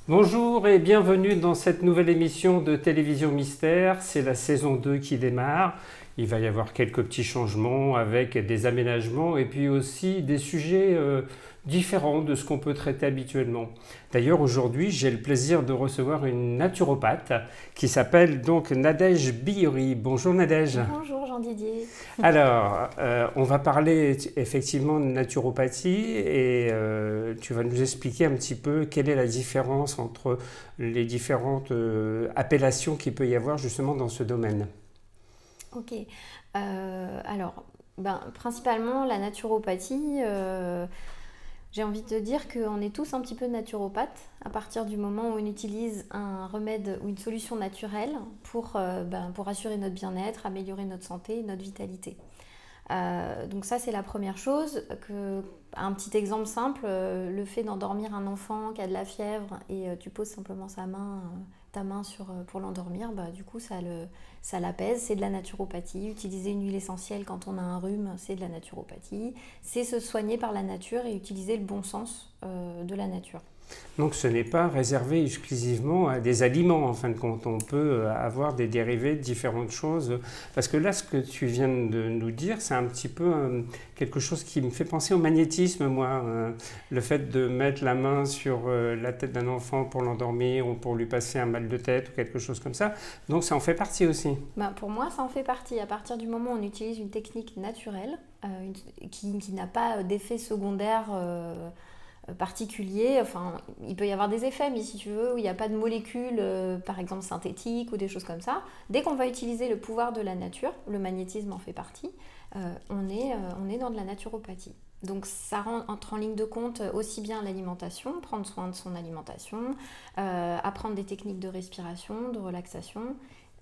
Bonjour et bienvenue dans cette nouvelle émission de Télévision Mystère. C'est la saison 2 qui démarre. Il va y avoir quelques petits changements avec des aménagements et puis aussi des sujets différents de ce qu'on peut traiter habituellement. D'ailleurs, aujourd'hui, j'ai le plaisir de recevoir une naturopathe qui s'appelle donc Nadège Bihori. Bonjour Nadège. Bonjour Jean-Didier. Alors, on va parler effectivement de naturopathie et tu vas nous expliquer un petit peu quelle est la différence entre les différentes appellations qu'il peut y avoir justement dans ce domaine. Ok. Principalement la naturopathie, j'ai envie de te dire qu'on est tous un petit peu naturopathes à partir du moment où on utilise un remède ou une solution naturelle pour assurer notre bien-être, améliorer notre santé, notre vitalité. Donc ça c'est la première chose. Un petit exemple simple, le fait d'endormir un enfant qui a de la fièvre et tu poses simplement ta main pour l'endormir, du coup ça l'apaise, c'est de la naturopathie. Utiliser une huile essentielle quand on a un rhume, c'est de la naturopathie. C'est se soigner par la nature et utiliser le bon sens de la nature. Donc ce n'est pas réservé exclusivement à des aliments, en fin de compte. On peut avoir des dérivés de différentes choses. Parce que là, ce que tu viens de nous dire, c'est un petit peu quelque chose qui me fait penser au magnétisme, moi. Le fait de mettre la main sur la tête d'un enfant pour l'endormir ou pour lui passer un mal de tête ou quelque chose comme ça. Donc ça en fait partie aussi. Pour moi, ça en fait partie. À partir du moment où on utilise une technique naturelle qui n'a pas d'effet secondaire particulier, enfin il peut y avoir des effets, mais si tu veux, où il n'y a pas de molécules par exemple synthétiques ou des choses comme ça, dès qu'on va utiliser le pouvoir de la nature, le magnétisme en fait partie, on est dans de la naturopathie. Donc ça entre en ligne de compte aussi bien l'alimentation, prendre soin de son alimentation, apprendre des techniques de respiration, de relaxation,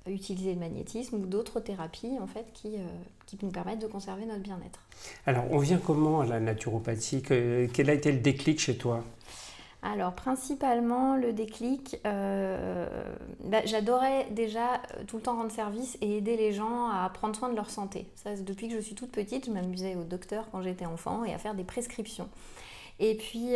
utiliser le magnétisme ou d'autres thérapies en fait qui nous permettent de conserver notre bien-être. Alors, on vient comment à la naturopathie? Quel a été le déclic chez toi? Alors, principalement, le déclic, j'adorais déjà tout le temps rendre service et aider les gens à prendre soin de leur santé. Ça, depuis que je suis toute petite, je m'amusais au docteur quand j'étais enfant et à faire des prescriptions. Et puis,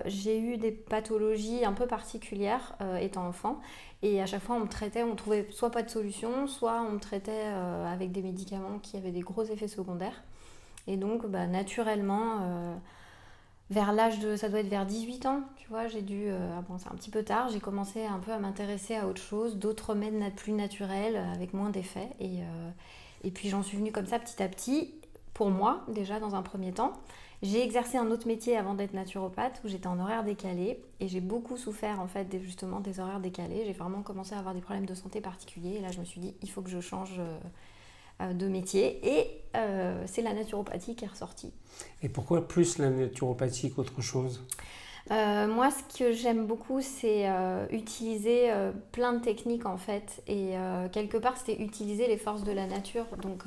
j'ai eu des pathologies un peu particulières étant enfant. Et à chaque fois, on me traitait, on trouvait soit pas de solution, soit on me traitait avec des médicaments qui avaient des gros effets secondaires. Et donc, naturellement, vers ça doit être vers 18 ans, tu vois, c'est un petit peu tard, j'ai commencé un peu à m'intéresser à autre chose, d'autres remèdes plus naturels, avec moins d'effets. Et puis, j'en suis venue comme ça petit à petit, pour moi, déjà, dans un premier temps. J'ai exercé un autre métier avant d'être naturopathe où j'étais en horaire décalé et j'ai beaucoup souffert en fait justement des horaires décalés. J'ai vraiment commencé à avoir des problèmes de santé particuliers et là je me suis dit il faut que je change de métier et c'est la naturopathie qui est ressortie. Et pourquoi plus la naturopathie qu'autre chose? Moi ce que j'aime beaucoup c'est utiliser plein de techniques en fait et quelque part c'était utiliser les forces de la nature. Donc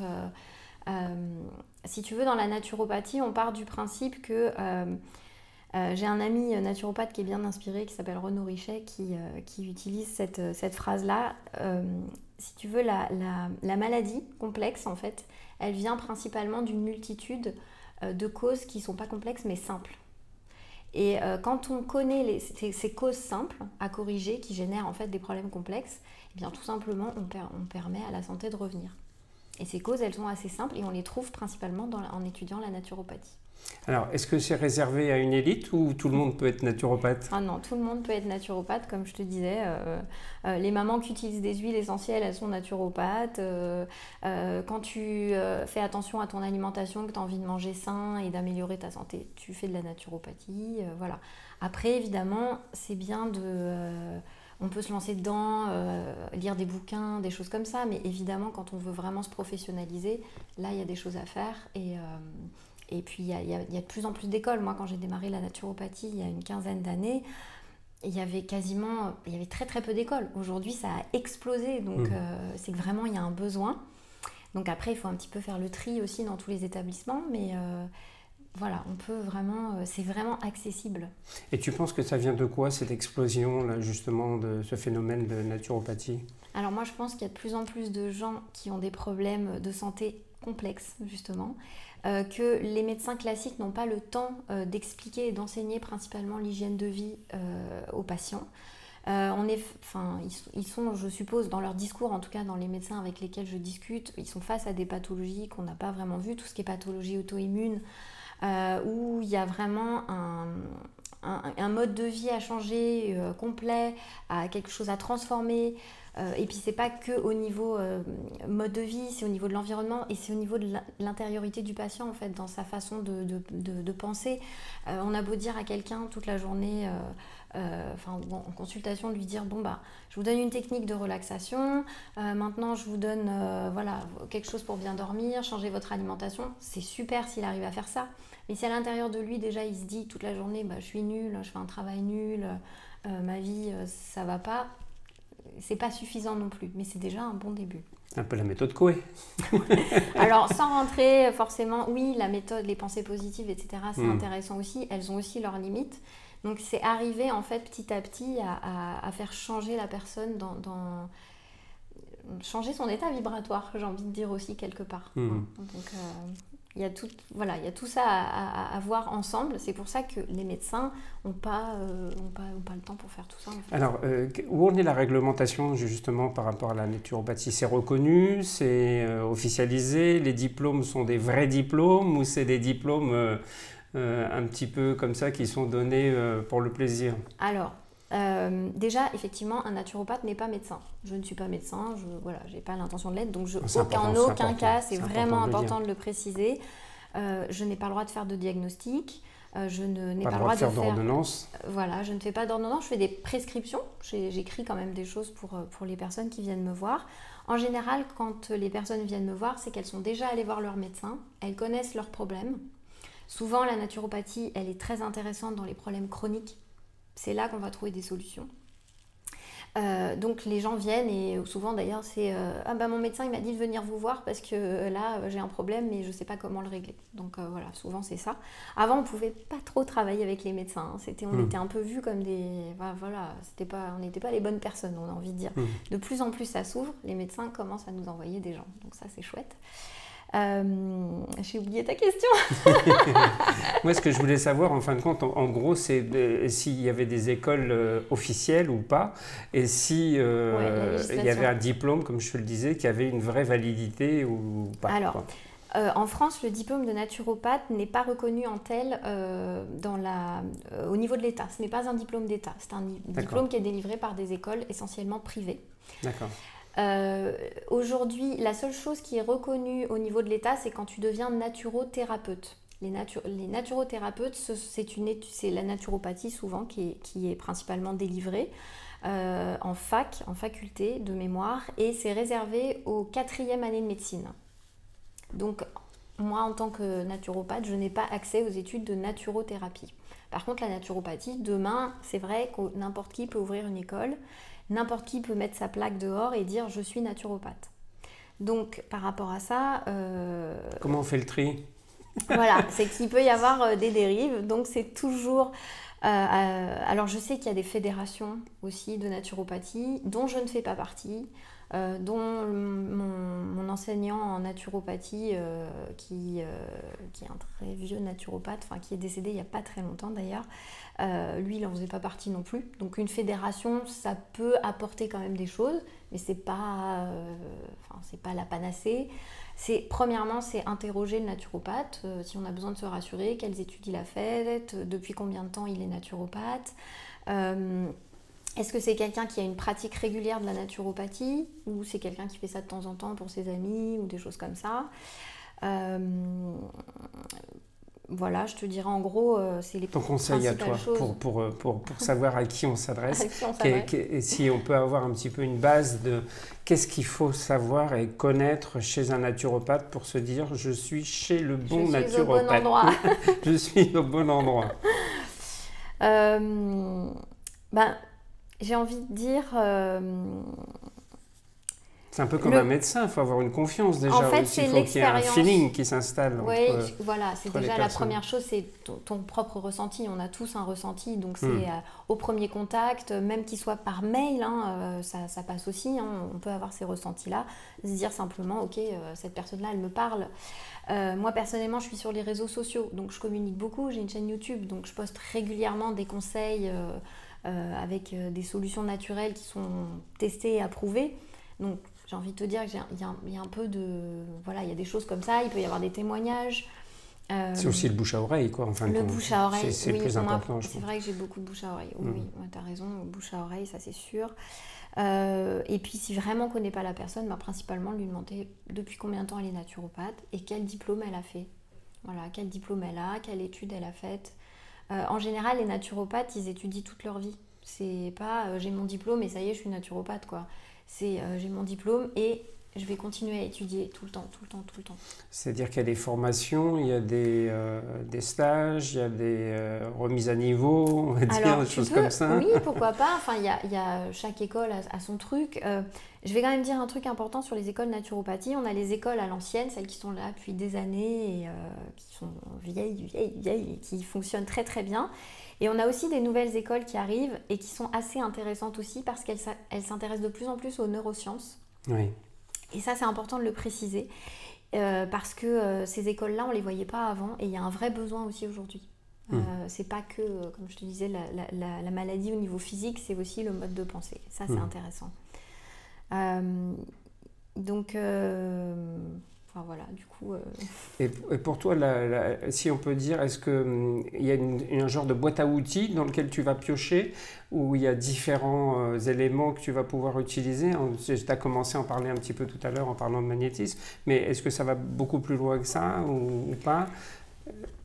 si tu veux, dans la naturopathie, on part du principe que j'ai un ami naturopathe qui est bien inspiré, qui s'appelle Renaud Richet, qui utilise cette phrase-là. Si tu veux, la maladie complexe, en fait, elle vient principalement d'une multitude de causes qui ne sont pas complexes, mais simples. Et quand on connaît ces causes simples à corriger, qui génèrent en fait des problèmes complexes, eh bien, tout simplement, on permet à la santé de revenir. Et ces causes, elles sont assez simples et on les trouve principalement en étudiant la naturopathie. Alors, est-ce que c'est réservé à une élite ou tout le monde peut être naturopathe? Ah non, tout le monde peut être naturopathe, comme je te disais. Les mamans qui utilisent des huiles essentielles, elles sont naturopathes. Quand tu fais attention à ton alimentation, que tu as envie de manger sain et d'améliorer ta santé, tu fais de la naturopathie. Voilà. Après, évidemment, c'est bien on peut se lancer dedans, lire des bouquins, des choses comme ça, mais évidemment, quand on veut vraiment se professionnaliser, là, il y a des choses à faire. Et puis, il y a de plus en plus d'écoles. Moi, quand j'ai démarré la naturopathie il y a une quinzaine d'années, il y avait très très peu d'écoles. Aujourd'hui, ça a explosé, donc c'est que vraiment, il y a un besoin. Donc après, il faut un petit peu faire le tri aussi dans tous les établissements, mais voilà, c'est vraiment accessible. Et tu penses que ça vient de quoi, cette explosion, là, justement, de ce phénomène de naturopathie? Alors moi, je pense qu'il y a de plus en plus de gens qui ont des problèmes de santé complexe, justement, que les médecins classiques n'ont pas le temps d'expliquer et d'enseigner principalement l'hygiène de vie aux patients. Ils sont, je suppose, dans leur discours, en tout cas dans les médecins avec lesquels je discute, ils sont face à des pathologies qu'on n'a pas vraiment vues, tout ce qui est pathologie auto-immune, où il y a vraiment un mode de vie à changer complet, à quelque chose à transformer. Et puis c'est pas que au niveau mode de vie, c'est au niveau de l'environnement et c'est au niveau de l'intériorité du patient en fait, dans sa façon de penser. On a beau dire à quelqu'un toute la journée, en consultation, de lui dire bon bah je vous donne une technique de relaxation, maintenant je vous donne quelque chose pour bien dormir, changer votre alimentation. C'est super s'il arrive à faire ça. Mais si à l'intérieur de lui déjà il se dit toute la journée bah, je suis nul, je fais un travail nul, ma vie ça va pas. C'est pas suffisant non plus, mais c'est déjà un bon début. Un peu la méthode Coué. Alors, sans rentrer forcément, oui, la méthode, les pensées positives, etc., c'est intéressant aussi. Elles ont aussi leurs limites. Donc, c'est arriver, en fait, petit à petit à faire changer la personne changer son état vibratoire, j'ai envie de dire aussi, quelque part. Donc, il y a tout ça à voir ensemble. C'est pour ça que les médecins n'ont pas le temps pour faire tout ça. En fait. Alors, où en est la réglementation justement par rapport à la naturopathie? C'est reconnu, c'est officialisé, les diplômes sont des vrais diplômes ou c'est des diplômes un petit peu comme ça qui sont donnés pour le plaisir? Alors, déjà, effectivement, un naturopathe n'est pas médecin. Je ne suis pas médecin, je n'ai pas l'intention de l'être, donc en aucun cas, c'est vraiment important de le préciser. Je n'ai pas le droit de faire de diagnostic, je n'ai pas le droit de faire d'ordonnance. Voilà, je ne fais pas d'ordonnance, je fais des prescriptions. J'écris quand même des choses pour les personnes qui viennent me voir. En général, quand les personnes viennent me voir, c'est qu'elles sont déjà allées voir leur médecin, elles connaissent leurs problèmes. Souvent, la naturopathie, elle est très intéressante dans les problèmes chroniques. C'est là qu'on va trouver des solutions. Donc les gens viennent et souvent d'ailleurs c'est mon médecin il m'a dit de venir vous voir parce que là j'ai un problème mais je ne sais pas comment le régler. Donc voilà, souvent c'est ça. Avant on ne pouvait pas trop travailler avec les médecins. On était un peu vus comme des... on n'était pas les bonnes personnes, on a envie de dire. De plus en plus ça s'ouvre, les médecins commencent à nous envoyer des gens. Donc ça c'est chouette. J'ai oublié ta question. Moi, ce que je voulais savoir, en fin de compte, en gros, c'est s'il y avait des écoles officielles ou pas, et si il y avait un diplôme, comme je te le disais, qui avait une vraie validité ou pas. Alors, en France, le diplôme de naturopathe n'est pas reconnu en tel au niveau de l'État. Ce n'est pas un diplôme d'État. C'est un diplôme qui est délivré par des écoles essentiellement privées. D'accord. Aujourd'hui, la seule chose qui est reconnue au niveau de l'État, c'est quand tu deviens naturothérapeute. Les naturothérapeutes, c'est la naturopathie souvent qui est principalement délivrée en faculté de mémoire, et c'est réservé aux 4e année de médecine. Donc moi, en tant que naturopathe, je n'ai pas accès aux études de naturothérapie. Par contre, la naturopathie, demain, c'est vrai que n'importe qui peut ouvrir une école. N'importe qui peut mettre sa plaque dehors et dire « je suis naturopathe ». Donc, par rapport à ça... Comment on fait le tri? Voilà, c'est qu'il peut y avoir des dérives. Donc, c'est toujours... alors, je sais qu'il y a des fédérations aussi de naturopathie dont je ne fais pas partie, dont mon enseignant en naturopathie, qui est un très vieux naturopathe, qui est décédé il n'y a pas très longtemps d'ailleurs, lui, il n'en faisait pas partie non plus. Donc une fédération, ça peut apporter quand même des choses, mais c'est pas la panacée. Premièrement, c'est interroger le naturopathe, si on a besoin de se rassurer, quelles études il a faites, depuis combien de temps il est naturopathe. Est-ce que c'est quelqu'un qui a une pratique régulière de la naturopathie, ou c'est quelqu'un qui fait ça de temps en temps pour ses amis ou des choses comme ça. Voilà, je te dirais en gros, c'est les conseil à toi pour savoir à qui on s'adresse, et si on peut avoir un petit peu une base de qu'est-ce qu'il faut savoir et connaître chez un naturopathe pour se dire je suis chez le bon naturopathe. Je suis au bon endroit. J'ai envie de dire C'est un peu comme un médecin, il faut avoir une confiance déjà. En fait, aussi. c'est Il faut qu'il y ait un feeling qui s'installe. Oui, voilà, c'est déjà la première chose, c'est ton propre ressenti. On a tous un ressenti, donc c'est au premier contact, même qu'il soit par mail, hein, ça passe aussi. Hein, on peut avoir ces ressentis-là, se dire simplement, ok, cette personne-là, elle me parle. Moi, personnellement, je suis sur les réseaux sociaux, donc je communique beaucoup. J'ai une chaîne YouTube, donc je poste régulièrement des conseils avec des solutions naturelles qui sont testées et approuvées. Donc, j'ai envie de te dire qu'il y a un peu de... Voilà, il y a des choses comme ça, il peut y avoir des témoignages. C'est aussi le bouche à oreille, quoi. Enfin, le bouche à oreille, c'est le plus important, c'est vrai que j'ai beaucoup de bouche à oreille. Oui, tu as raison, bouche à oreille, ça c'est sûr. Et puis, si vraiment on ne connaît pas la personne, principalement lui demander depuis combien de temps elle est naturopathe et quel diplôme elle a fait. Voilà, quel diplôme elle a, quelle étude elle a faite. En général, les naturopathes, ils étudient toute leur vie. C'est pas j'ai mon diplôme et ça y est, je suis naturopathe, quoi. C'est j'ai mon diplôme et je vais continuer à étudier tout le temps. C'est-à-dire qu'il y a des formations, il y a des stages, il y a des remises à niveau, on va dire, des choses comme ça. Oui, pourquoi pas. Enfin, il y a chaque école a son truc. Je vais quand même dire un truc important sur les écoles naturopathie. On a les écoles à l'ancienne, celles qui sont là depuis des années et qui sont vieilles et qui fonctionnent très très bien. Et on a aussi des nouvelles écoles qui arrivent et qui sont assez intéressantes aussi parce qu'elles s'intéressent de plus en plus aux neurosciences. Oui. Et ça, c'est important de le préciser parce que ces écoles-là, on ne les voyait pas avant et il y a un vrai besoin aussi aujourd'hui. C'est pas que, comme je te disais, la maladie au niveau physique, c'est aussi le mode de pensée. Ça, c'est intéressant. Donc... Enfin, voilà, du coup... Et pour toi, si on peut dire, est-ce qu'il y a un genre de boîte à outils dans lequel tu vas piocher, où il y a différents éléments que tu vas pouvoir utiliser? Tu as commencé à en parler un petit peu tout à l'heure en parlant de magnétisme, mais est-ce que ça va beaucoup plus loin que ça ou pas?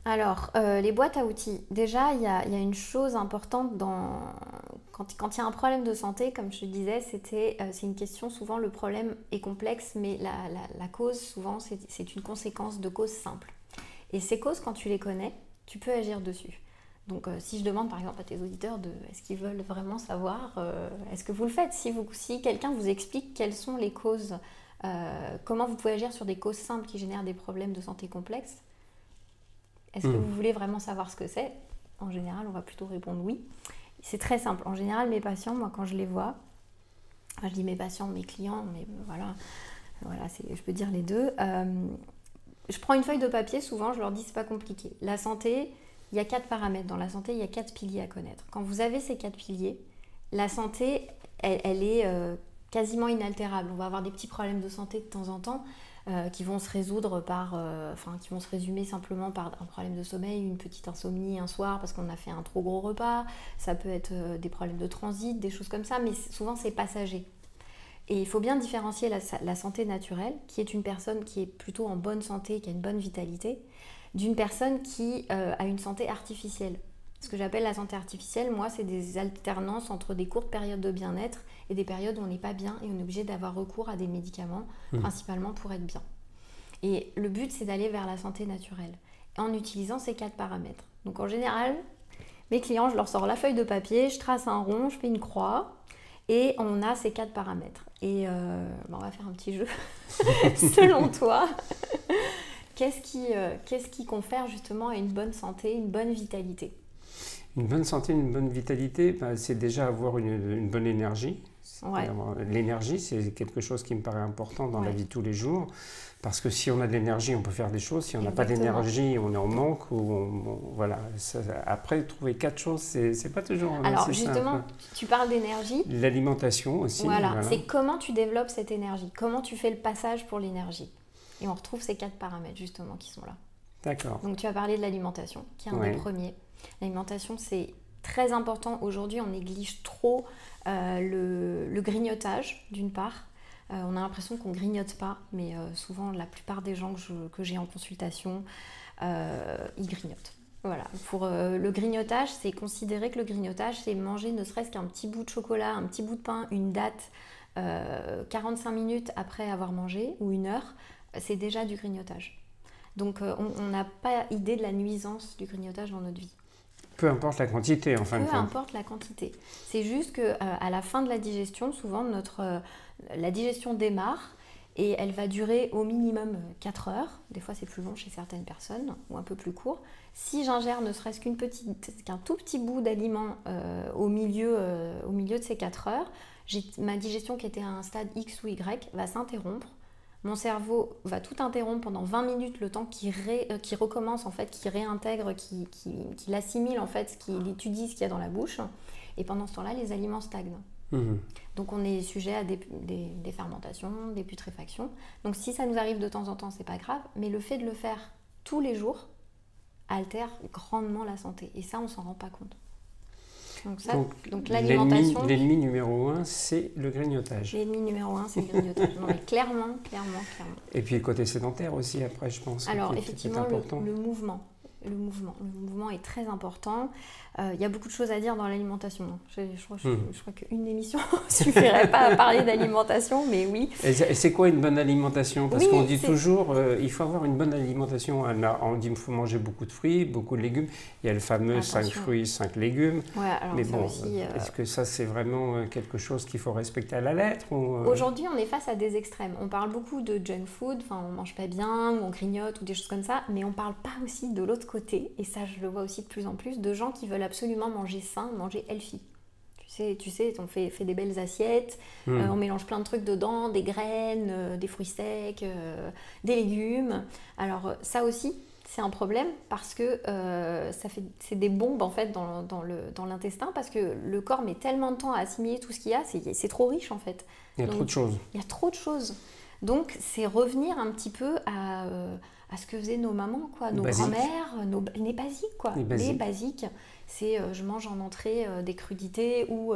Alors, les boîtes à outils, déjà, il y a une chose importante quand il y a un problème de santé, comme je te disais, c'est une question, souvent le problème est complexe, mais la cause, souvent, c'est une conséquence de causes simples. Et ces causes, quand tu les connais, tu peux agir dessus. Donc, si je demande par exemple à tes auditeurs est-ce qu'ils veulent vraiment savoir, est-ce que vous le faites? Si quelqu'un vous explique quelles sont les causes, comment vous pouvez agir sur des causes simples qui génèrent des problèmes de santé complexes, est-ce que vous voulez vraiment savoir ce que c'est? En général, on va plutôt répondre oui. C'est très simple. En général, mes patients, moi, quand je les vois, je dis mes patients, mes clients, mais voilà je peux dire les deux. Je prends une feuille de papier, souvent, je leur dis, c'est pas compliqué. La santé, il y a 4 paramètres. Dans la santé, il y a 4 piliers à connaître. Quand vous avez ces 4 piliers, la santé, elle est quasiment inaltérable. On va avoir des petits problèmes de santé de temps en temps, qui vont se résoudre qui vont se résumer simplement par un problème de sommeil, une petite insomnie un soir parce qu'on a fait un trop gros repas. Ça peut être des problèmes de transit, des choses comme ça, mais souvent c'est passager. Et il faut bien différencier la santé naturelle, qui est une personne qui est plutôt en bonne santé, qui a une bonne vitalité, d'une personne qui a une santé artificielle. Ce que j'appelle la santé artificielle, moi, c'est des alternances entre des courtes périodes de bien-être et des périodes où on n'est pas bien et on est obligé d'avoir recours à des médicaments, principalement pour être bien. Et le but, c'est d'aller vers la santé naturelle, en utilisant ces 4 paramètres. Donc en général, mes clients, je leur sors la feuille de papier, je trace un rond, je fais une croix, et on a ces 4 paramètres. Et on va faire un petit jeu. Selon toi, qu'est-ce qui confère justement à une bonne santé, une bonne vitalité? Une bonne santé, une bonne vitalité, c'est déjà avoir une bonne énergie. Ouais. L'énergie, c'est quelque chose qui me paraît important dans la vie de tous les jours. Parce que si on a de l'énergie, on peut faire des choses. Si on n'a pas d'énergie, on est en manque. Voilà. Après, trouver 4 choses, c'est pas toujours Alors justement, simple. Tu parles d'énergie. L'alimentation aussi. Voilà. C'est comment tu développes cette énergie. Comment tu fais le passage pour l'énergie. Et on retrouve ces 4 paramètres justement qui sont là. D'accord. Donc tu as parlé de l'alimentation, qui est un des premiers. L'alimentation, c'est très important. Aujourd'hui, on néglige trop le grignotage, d'une part. On a l'impression qu'on ne grignote pas, mais souvent, la plupart des gens que j'ai en consultation, ils grignotent. Voilà. Pour le grignotage, c'est considérer que le grignotage, c'est manger ne serait-ce qu'un petit bout de chocolat, un petit bout de pain, une date, 45 minutes après avoir mangé, ou 1 heure, c'est déjà du grignotage. Donc, on n'a pas idée de la nuisance du grignotage dans notre vie. Peu importe la quantité, en fin de compte. Peu importe la quantité. C'est juste qu'à la fin de la digestion, souvent, la digestion démarre et elle va durer au minimum 4 heures. Des fois, c'est plus long chez certaines personnes ou un peu plus court. Si j'ingère ne serait-ce qu'un tout petit bout d'aliment au milieu de ces 4 heures, ma digestion qui était à un stade X ou Y va s'interrompre. Mon cerveau va tout interrompre pendant 20 minutes, le temps qu'il recommence, en fait, qu'il réintègre, qu'il assimile, en fait, qu'il étudie ce qu'il y a dans la bouche. Et pendant ce temps-là, les aliments stagnent. Donc on est sujet à des fermentations, des putréfactions. Donc si ça nous arrive de temps en temps, c'est pas grave. Mais le fait de le faire tous les jours altère grandement la santé. Et ça, on s'en rend pas compte. Donc l'alimentation... L'ennemi numéro 1, c'est le grignotage. L'ennemi numéro 1, c'est le grignotage. Non, mais clairement. Et puis côté sédentaire aussi, après, je pense. Alors, effectivement, le mouvement. Le mouvement est très important. Il y a beaucoup de choses à dire dans l'alimentation. Je crois qu'une émission ne suffirait pas à parler d'alimentation, mais oui. Et c'est quoi une bonne alimentation? Parce qu'on dit toujours il faut avoir une bonne alimentation. On dit qu'il faut manger beaucoup de fruits, beaucoup de légumes. Il y a le fameux 5 fruits, 5 légumes. Ouais, alors mais ça bon, aussi, est-ce que ça, c'est vraiment quelque chose qu'il faut respecter à la lettre Aujourd'hui, on est face à des extrêmes. On parle beaucoup de junk food, enfin, on mange pas bien, ou on grignote, ou des choses comme ça, mais on parle pas aussi de l'autre côté, et ça, je le vois aussi de plus en plus, de gens qui veulent absolument manger sain, manger healthy. Tu sais, on fait des belles assiettes, on mélange plein de trucs dedans, des graines, des fruits secs, des légumes. Alors ça aussi, c'est un problème parce que c'est des bombes en fait dans l'intestin, parce que le corps met tellement de temps à assimiler tout ce qu'il y a, c'est trop riche en fait. Il y a trop de choses. Il y a trop de choses. Donc c'est revenir un petit peu à ce que faisaient nos mamans, quoi, nos grand-mères, les basiques, quoi. Les basiques, c'est je mange en entrée des crudités ou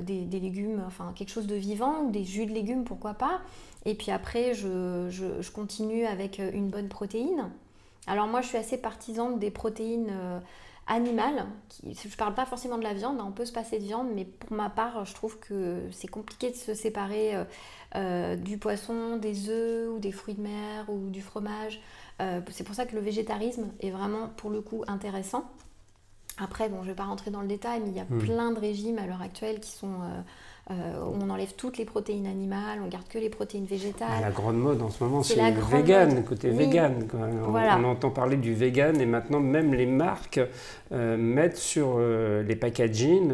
des légumes, enfin quelque chose de vivant, ou des jus de légumes, pourquoi pas. Et puis après, je continue avec une bonne protéine. Alors moi, je suis assez partisane des protéines animales. Je ne parle pas forcément de la viande, on peut se passer de viande, mais pour ma part, je trouve que c'est compliqué de se séparer du poisson, des œufs ou des fruits de mer ou du fromage. C'est pour ça que le végétarisme est vraiment, pour le coup, intéressant. Après, bon, je ne vais pas rentrer dans le détail, mais il y a plein de régimes à l'heure actuelle qui sont... on enlève toutes les protéines animales, on garde que les protéines végétales. La grande mode en ce moment, c'est le vegan, côté vegan. Voilà. On entend parler du vegan et maintenant même les marques mettent sur les packaging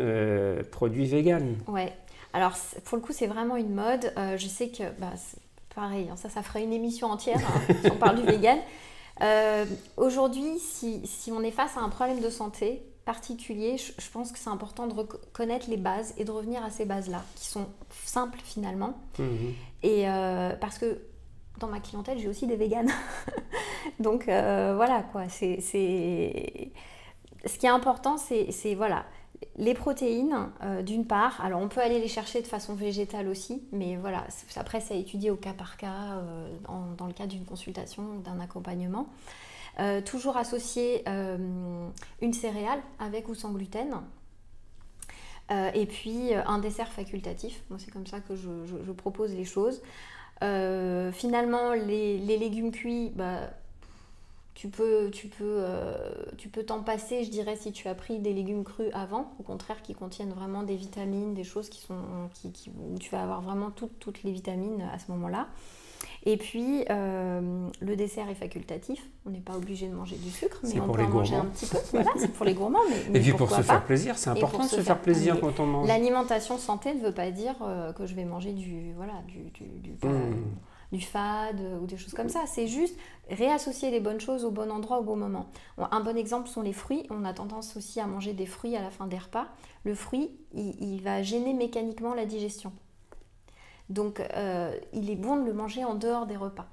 produits vegan. Ouais. Alors pour le coup, c'est vraiment une mode. Je sais que, c'est pareil, ça ferait une émission entière si on parle du vegan. Aujourd'hui, si on est face à un problème de santé particulier, je pense que c'est important de reconnaître les bases et de revenir à ces bases-là, qui sont simples finalement. Et parce que dans ma clientèle, j'ai aussi des véganes. Donc voilà quoi. Ce qui est important, c'est voilà, les protéines d'une part. Alors on peut aller les chercher de façon végétale aussi, mais voilà, après c'est à étudier au cas par cas dans le cadre d'une consultation ou d'un accompagnement. Toujours associer une céréale avec ou sans gluten. Et puis un dessert facultatif. Moi, c'est comme ça que je propose les choses. Finalement, les légumes cuits, tu peux t'en passer, je dirais, si tu as pris des légumes crus avant, au contraire, qui contiennent vraiment des vitamines, des choses où tu vas avoir vraiment toutes les vitamines à ce moment-là. Et puis, le dessert est facultatif. On n'est pas obligé de manger du sucre, mais on peut en manger un petit peu. Voilà, c'est pour les gourmans. Mais et puis pour se faire plaisir, c'est important de se faire plaisir quand on mange. L'alimentation santé ne veut pas dire que je vais manger du fade ou des choses comme ça. C'est juste réassocier les bonnes choses au bon endroit, au bon moment. Un bon exemple sont les fruits. On a tendance aussi à manger des fruits à la fin des repas. Le fruit, il va gêner mécaniquement la digestion. Donc, il est bon de le manger en dehors des repas.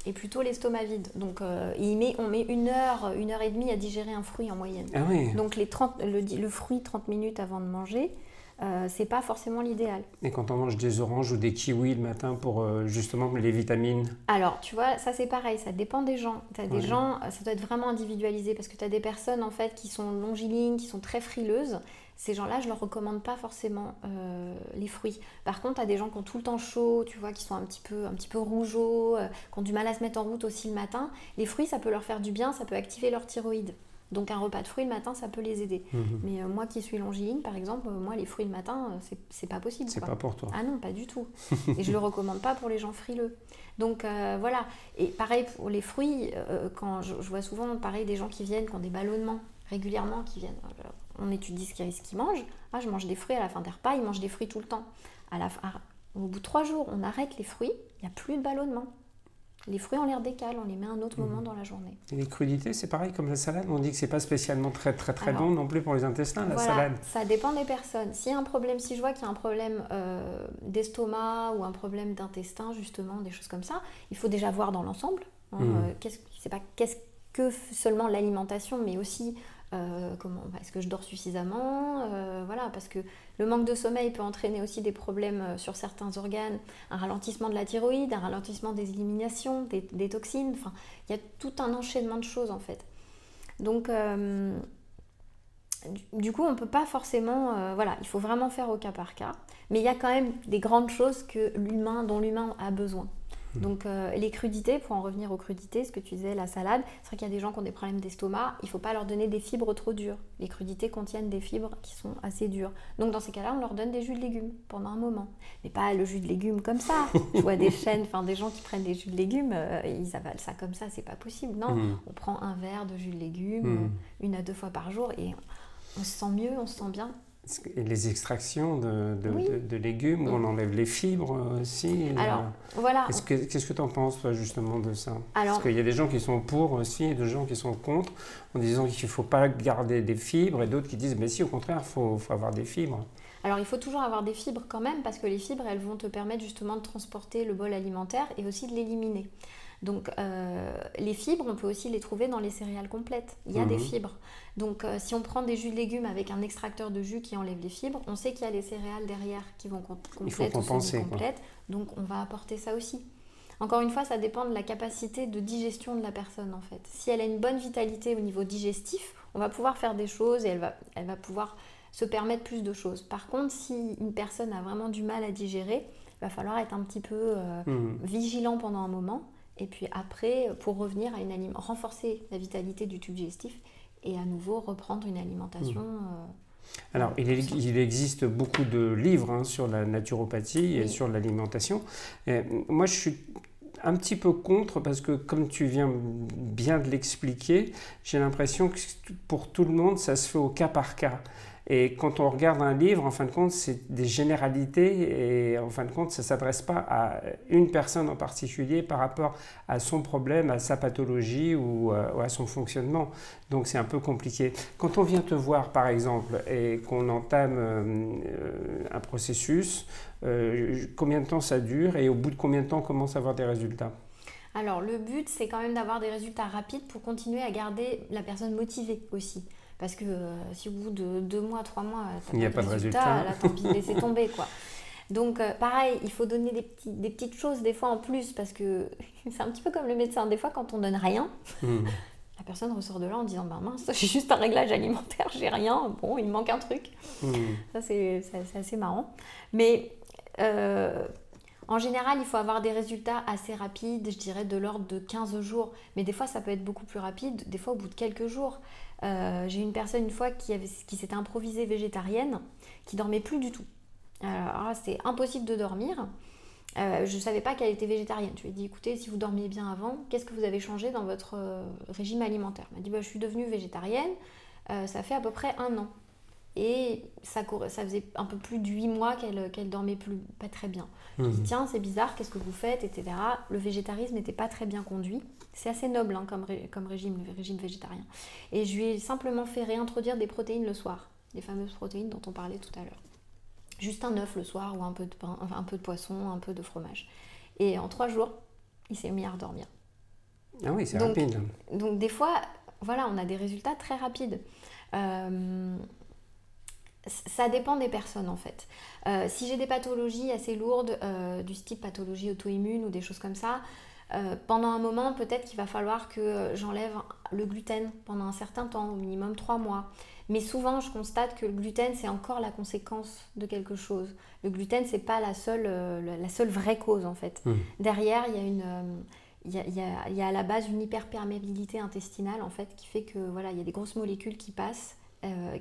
Et plutôt l'estomac vide. Donc, on met une heure et demie à digérer un fruit en moyenne. Ah oui. Donc, le fruit 30 minutes avant de manger, c'est pas forcément l'idéal. Et quand on mange des oranges ou des kiwis le matin pour justement les vitamines? Alors, tu vois, ça c'est pareil, ça dépend des gens. Tu as des gens, ça doit être vraiment individualisé parce que tu as des personnes en fait qui sont longilignes, qui sont très frileuses. Ces gens-là, je ne leur recommande pas forcément les fruits. Par contre, tu as des gens qui ont tout le temps chaud, tu vois, qui sont un petit peu rougeaux, qui ont du mal à se mettre en route aussi le matin. Les fruits, ça peut leur faire du bien, ça peut activer leur thyroïde. Donc un repas de fruits le matin, ça peut les aider. Mais moi qui suis longiligne, par exemple, moi les fruits le matin, c'est pas possible. C'est pas pour toi. Ah non, pas du tout. Et je le recommande pas pour les gens frileux. Donc voilà. Et pareil pour les fruits, quand je vois souvent pareil des gens qui viennent, qui ont des ballonnements régulièrement, qui viennent. On étudie ce qu'ils mangent. Ah, je mange des fruits à la fin des repas, ils mangent des fruits tout le temps. Au bout de 3 jours, on arrête les fruits, il n'y a plus de ballonnement. Les fruits, on les redécale, on les met à un autre moment dans la journée. Et les crudités, c'est pareil comme la salade. On dit que c'est pas spécialement très bon non plus pour les intestins, la salade. Ça dépend des personnes. Si je vois qu'il y a un problème d'estomac ou un problème d'intestin, justement, des choses comme ça, il faut déjà voir dans l'ensemble. C'est pas qu'est-ce que seulement l'alimentation, mais aussi est-ce que je dors suffisamment, voilà, parce que le manque de sommeil peut entraîner aussi des problèmes sur certains organes, un ralentissement de la thyroïde, un ralentissement des éliminations, des toxines, enfin, il y a tout un enchaînement de choses en fait. Donc du coup on peut pas forcément, voilà, il faut vraiment faire au cas par cas, mais il y a quand même des grandes choses dont l'humain a besoin. Donc les crudités, pour en revenir aux crudités, ce que tu disais, la salade, c'est vrai qu'il y a des gens qui ont des problèmes d'estomac, il ne faut pas leur donner des fibres trop dures. Les crudités contiennent des fibres qui sont assez dures. Donc dans ces cas-là, on leur donne des jus de légumes pendant un moment. Mais pas le jus de légumes comme ça. Je vois des gens qui prennent des jus de légumes, ils avalent ça comme ça, c'est pas possible. Non, on prend un verre de jus de légumes 1 à 2 fois par jour et on se sent mieux, on se sent bien. Et les extractions de légumes, où on enlève les fibres aussi. Alors, voilà. Qu'est-ce que tu en penses, toi, justement, de ça? Parce qu'il y a des gens qui sont pour aussi et des gens qui sont contre, en disant qu'il ne faut pas garder des fibres, et d'autres qui disent, mais si, au contraire, il faut avoir des fibres. Alors, il faut toujours avoir des fibres quand même, parce que les fibres, elles vont te permettre justement de transporter le bol alimentaire et aussi de l'éliminer. Donc les fibres, on peut aussi les trouver dans les céréales complètes. Il y a des fibres. Donc si on prend des jus de légumes avec un extracteur de jus qui enlève les fibres, on sait qu'il y a les céréales derrière qui vont complètes ou semi-complètes. Donc on va apporter ça aussi. Encore une fois, ça dépend de la capacité de digestion de la personne en fait. Si elle a une bonne vitalité au niveau digestif, on va pouvoir faire des choses et elle va pouvoir se permettre plus de choses. Par contre, si une personne a vraiment du mal à digérer, il va falloir être un petit peu vigilant pendant un moment. Et puis après, pour revenir à renforcer la vitalité du tube digestif et à nouveau reprendre une alimentation. Alors, il existe beaucoup de livres sur la naturopathie et sur l'alimentation. Moi, je suis un petit peu contre parce que, comme tu viens bien de l'expliquer, j'ai l'impression que pour tout le monde, ça se fait au cas par cas. Et quand on regarde un livre, en fin de compte, c'est des généralités et en fin de compte, ça ne s'adresse pas à une personne en particulier par rapport à son problème, à sa pathologie ou à son fonctionnement. Donc c'est un peu compliqué. Quand on vient te voir, par exemple, et qu'on entame un processus, combien de temps ça dure et au bout de combien de temps on commence à avoir des résultats ? Alors le but, c'est quand même d'avoir des résultats rapides pour continuer à garder la personne motivée aussi. Parce que si au bout de 2 mois, 3 mois, tu n'as pas de résultat, là, tant pis, laissez tomber, quoi. Donc, pareil, il faut donner des petites choses des fois en plus, parce que c'est un petit peu comme le médecin. Des fois, quand on donne rien, la personne ressort de là en disant « mince, j'ai juste un réglage alimentaire, j'ai rien, bon, il me manque un truc. » Ça, c'est assez marrant. Mais en général, il faut avoir des résultats assez rapides, je dirais de l'ordre de 15 jours. Mais des fois, ça peut être beaucoup plus rapide, des fois au bout de quelques jours. J'ai une personne une fois qui s'était improvisée végétarienne, qui dormait plus du tout. Alors c'était impossible de dormir. Je ne savais pas qu'elle était végétarienne. Je lui ai dit, écoutez, si vous dormiez bien avant, qu'est-ce que vous avez changé dans votre régime alimentaire? Elle m'a dit, je suis devenue végétarienne, ça fait à peu près 1 an. Et ça faisait un peu plus de 8 mois qu'elle dormait pas très bien. Je lui ai dit, tiens, c'est bizarre, qu'est-ce que vous faites, etc. Le végétarisme n'était pas très bien conduit. C'est assez noble comme régime, le régime végétarien. Et je lui ai simplement fait réintroduire des protéines le soir, les fameuses protéines dont on parlait tout à l'heure. Juste un œuf le soir ou un peu de pain, un peu de poisson, un peu de fromage. Et en 3 jours, il s'est mis à redormir. Ah oui, c'est rapide. Donc des fois, voilà, on a des résultats très rapides. Ça dépend des personnes en fait. Si j'ai des pathologies assez lourdes, du type pathologie auto-immune ou des choses comme ça, pendant un moment, peut-être qu'il va falloir que j'enlève le gluten pendant un certain temps, au minimum 3 mois. Mais souvent, je constate que le gluten, c'est encore la conséquence de quelque chose. Le gluten, c'est pas la seule vraie cause en fait. Derrière, il il y a à la base une hyperperméabilité intestinale en fait qui fait que voilà, il y a des grosses molécules qui passent,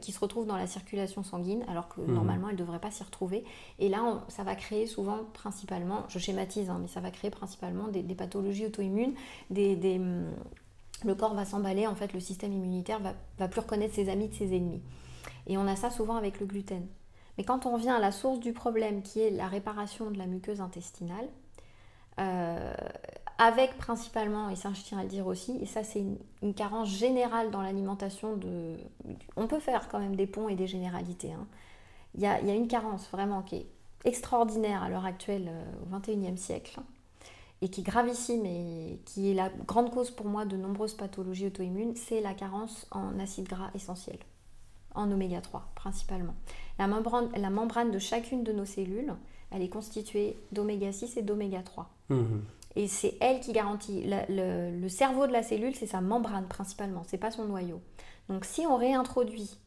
qui se retrouvent dans la circulation sanguine alors que normalement elles ne devraient pas s'y retrouver. Et là, ça va créer souvent, principalement, je schématise, hein, mais ça va créer principalement des pathologies auto-immunes, le corps va s'emballer, en fait le système immunitaire va plus reconnaître ses amis de ses ennemis. Et on a ça souvent avec le gluten. Mais quand on revient à la source du problème qui est la réparation de la muqueuse intestinale, avec principalement, et ça je tiens à le dire aussi, et ça c'est une carence générale dans l'alimentation, on peut faire quand même des ponts et des généralités, hein. Il y a une carence vraiment qui est extraordinaire à l'heure actuelle au XXIe siècle et qui est gravissime et qui est la grande cause pour moi de nombreuses pathologies auto-immunes, c'est la carence en acides gras essentiels, en oméga 3 principalement. La membrane de chacune de nos cellules, elle est constituée d'oméga 6 et d'oméga 3. Et c'est elle qui garantit. Le cerveau de la cellule, c'est sa membrane principalement, c'est pas son noyau. Donc si on réintroduit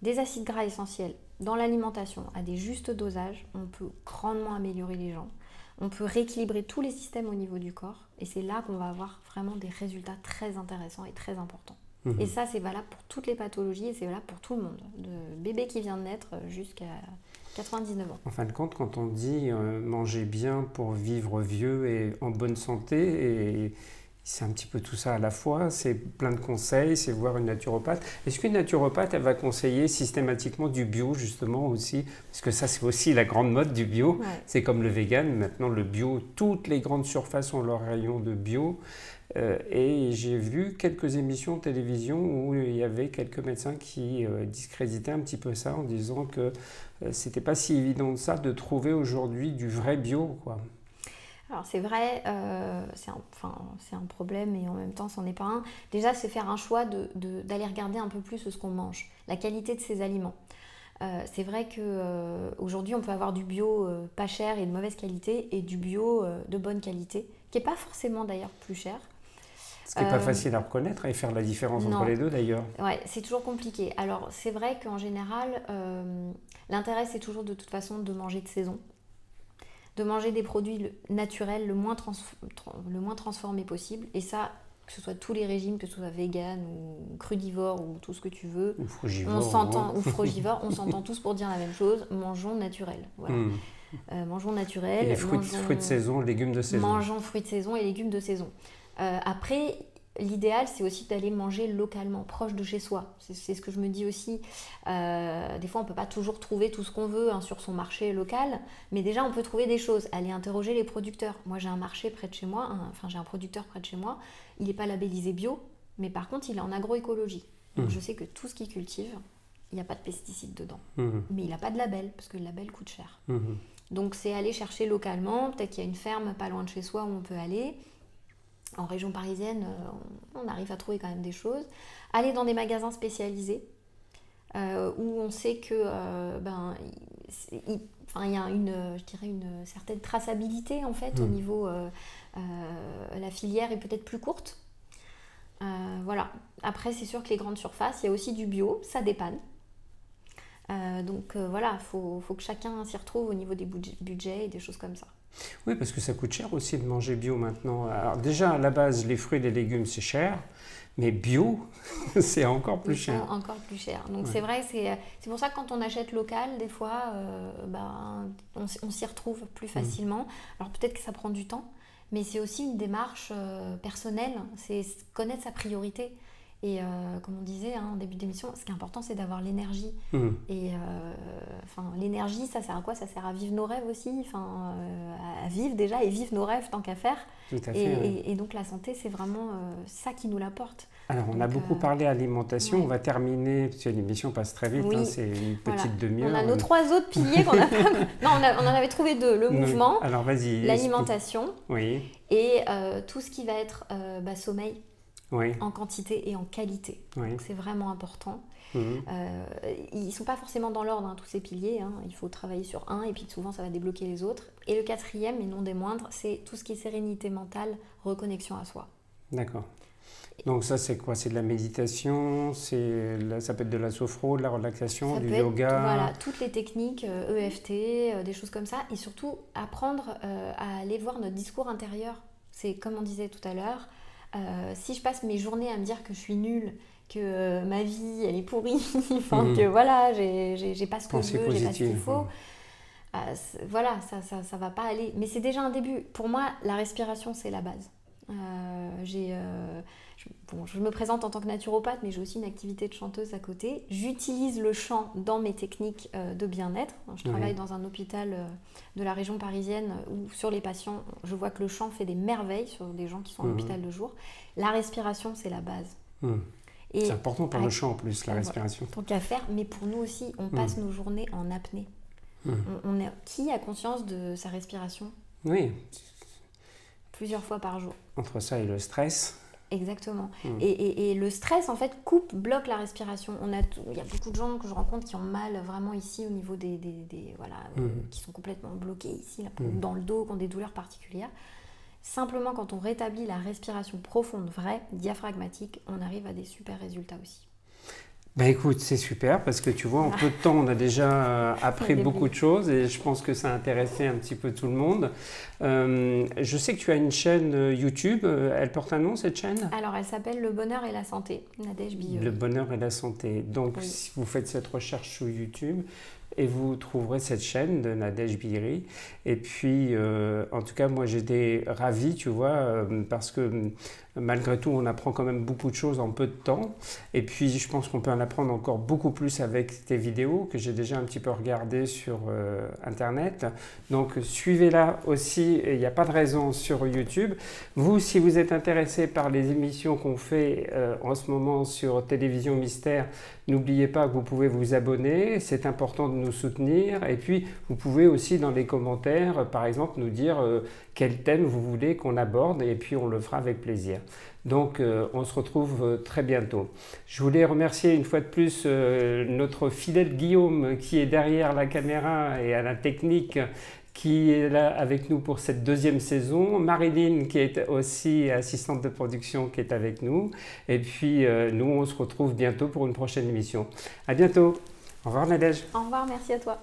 des acides gras essentiels dans l'alimentation à des justes dosages, on peut grandement améliorer les gens. On peut rééquilibrer tous les systèmes au niveau du corps. Et c'est là qu'on va avoir vraiment des résultats très intéressants et très importants. Et ça, c'est valable pour toutes les pathologies et c'est valable pour tout le monde, de bébé qui vient de naître jusqu'à 99 ans. En fin de compte, quand on dit manger bien pour vivre vieux et en bonne santé, et c'est un petit peu tout ça à la fois, c'est plein de conseils, c'est voir une naturopathe. Est-ce qu'une naturopathe, elle va conseiller systématiquement du bio justement aussi? Parce que ça, c'est aussi la grande mode du bio. Ouais. C'est comme le vegan, maintenant le bio, toutes les grandes surfaces ont leur rayon de bio. Et j'ai vu quelques émissions de télévision où il y avait quelques médecins qui discréditaient un petit peu ça en disant que c'était pas si évident de ça de trouver aujourd'hui du vrai bio, quoi. Alors c'est vrai, c'est un problème et en même temps c'en est pas un. Déjà c'est faire un choix d'aller regarder un peu plus ce qu'on mange, la qualité de ces aliments. C'est vrai qu'aujourd'hui on peut avoir du bio pas cher et de mauvaise qualité et du bio de bonne qualité, qui n'est pas forcément d'ailleurs plus cher. Ce qui n'est pas facile à reconnaître et faire la différence entre les deux d'ailleurs. Ouais, c'est toujours compliqué. Alors c'est vrai qu'en général, l'intérêt c'est toujours de toute façon de manger de saison, de manger des produits naturels le moins transformés possible. Et ça, que ce soit tous les régimes, que ce soit vegan ou crudivore ou tout ce que tu veux, ou frugivore, ou frugivore, on s'entend tous pour dire la même chose, mangeons naturel. Voilà. Mangeons naturel. Et les fruits de saison, légumes de saison. Mangeons fruits de saison et légumes de saison. Après, l'idéal, c'est aussi d'aller manger localement, proche de chez soi. C'est ce que je me dis aussi. Des fois, on ne peut pas toujours trouver tout ce qu'on veut sur son marché local, mais déjà, on peut trouver des choses. Aller interroger les producteurs. Moi, j'ai un marché près de chez moi, j'ai un producteur près de chez moi. Il n'est pas labellisé bio, mais par contre, il est en agroécologie. Donc, je sais que tout ce qu'il cultive, il n'y a pas de pesticides dedans. Mais il n'a pas de label, parce que le label coûte cher. Donc, c'est aller chercher localement. Peut-être qu'il y a une ferme pas loin de chez soi où on peut aller. En région parisienne, on arrive à trouver quand même des choses. Aller dans des magasins spécialisés où on sait que il y a une certaine traçabilité en fait au niveau la filière est peut-être plus courte. Voilà. Après, c'est sûr que les grandes surfaces, il y a aussi du bio, ça dépanne. Donc voilà, faut que chacun s'y retrouve au niveau des budgets et des choses comme ça. Oui, parce que ça coûte cher aussi de manger bio maintenant. Alors déjà, à la base, les fruits et les légumes, c'est cher, mais bio, c'est encore plus cher. Encore plus cher. Donc c'est vrai, c'est pour ça que quand on achète local, des fois, on s'y retrouve plus facilement. Alors peut-être que ça prend du temps, mais c'est aussi une démarche personnelle, c'est connaître sa priorité. Et comme on disait en début d'émission, ce qui est important, c'est d'avoir l'énergie. Et l'énergie, ça sert à quoi? Ça sert à vivre nos rêves aussi, à vivre déjà et vivre nos rêves tant qu'à faire. Tout à fait, et donc la santé, c'est vraiment ça qui nous l'apporte. Alors on a beaucoup parlé alimentation, on va terminer, parce que l'émission passe très vite, c'est une petite demi-heure. On a nos 3 autres piliers qu'on a pas... Non, on en avait trouvé 2, le mouvement, alors, vas-y, l'alimentation et tout ce qui va être sommeil. En quantité et en qualité. Donc c'est vraiment important. Ils ne sont pas forcément dans l'ordre, tous ces piliers. Il faut travailler sur un et puis souvent ça va débloquer les autres. Et le 4e, et non des moindres, c'est tout ce qui est sérénité mentale, reconnexion à soi. D'accord. Donc ça c'est quoi? C'est de la méditation, ça peut être de la sophro, de la relaxation, ça du yoga. Voilà, toutes les techniques, EFT, des choses comme ça. Et surtout apprendre à aller voir notre discours intérieur. C'est comme on disait tout à l'heure, si je passe mes journées à me dire que je suis nulle, que ma vie elle est pourrie, enfin que voilà, j'ai pas ce que je veux, j'ai pas ce qu'il faut, voilà, ça va pas aller. Mais c'est déjà un début. Pour moi, la respiration c'est la base. Je me présente en tant que naturopathe, mais j'ai aussi une activité de chanteuse à côté. J'utilise le chant dans mes techniques de bien-être. Je travaille dans un hôpital de la région parisienne où sur les patients, je vois que le chant fait des merveilles sur des gens qui sont en hôpital de jour. La respiration, c'est la base. C'est important pour le chant en plus, la respiration. Tant qu'à faire, mais pour nous aussi, on passe nos journées en apnée. Qui a conscience de sa respiration? Oui. Plusieurs fois par jour. Entre ça et le stress. Exactement. Et le stress, en fait, bloque la respiration. Il y a beaucoup de gens que je rencontre qui ont mal vraiment ici au niveau qui sont complètement bloqués ici, là, dans le dos, qui ont des douleurs particulières. Simplement, quand on rétablit la respiration profonde, vraie, diaphragmatique, on arrive à des super résultats aussi. Ben écoute, c'est super parce que tu vois, en peu de temps, on a déjà appris beaucoup de choses et je pense que ça a intéressé un petit peu tout le monde. Je sais que tu as une chaîne YouTube. Elle porte un nom, cette chaîne? Alors, elle s'appelle Le Bonheur et la Santé, Nadège Bihiri. Le Bonheur et la Santé. Donc, si vous faites cette recherche sur YouTube, et vous trouverez cette chaîne de Nadège Bihiri. Et puis, en tout cas, moi, j'étais ravi, tu vois, parce que malgré tout, on apprend quand même beaucoup de choses en peu de temps. Et puis, je pense qu'on peut en apprendre encore beaucoup plus avec tes vidéos que j'ai déjà un petit peu regardées sur Internet. Donc, suivez-la aussi. Il n'y a pas de raison sur YouTube. Vous, si vous êtes intéressé par les émissions qu'on fait en ce moment sur Télévision Mystère, n'oubliez pas que vous pouvez vous abonner. C'est important de nous soutenir. Et puis, vous pouvez aussi dans les commentaires, par exemple, nous dire quel thème vous voulez qu'on aborde et puis on le fera avec plaisir. Donc, on se retrouve très bientôt. Je voulais remercier une fois de plus notre fidèle Guillaume qui est derrière la caméra et à la technique, qui est là avec nous pour cette deuxième saison. Marilyn, qui est aussi assistante de production, qui est avec nous. Et puis, nous, on se retrouve bientôt pour une prochaine émission. À bientôt. Au revoir, Nadège. Au revoir, merci à toi.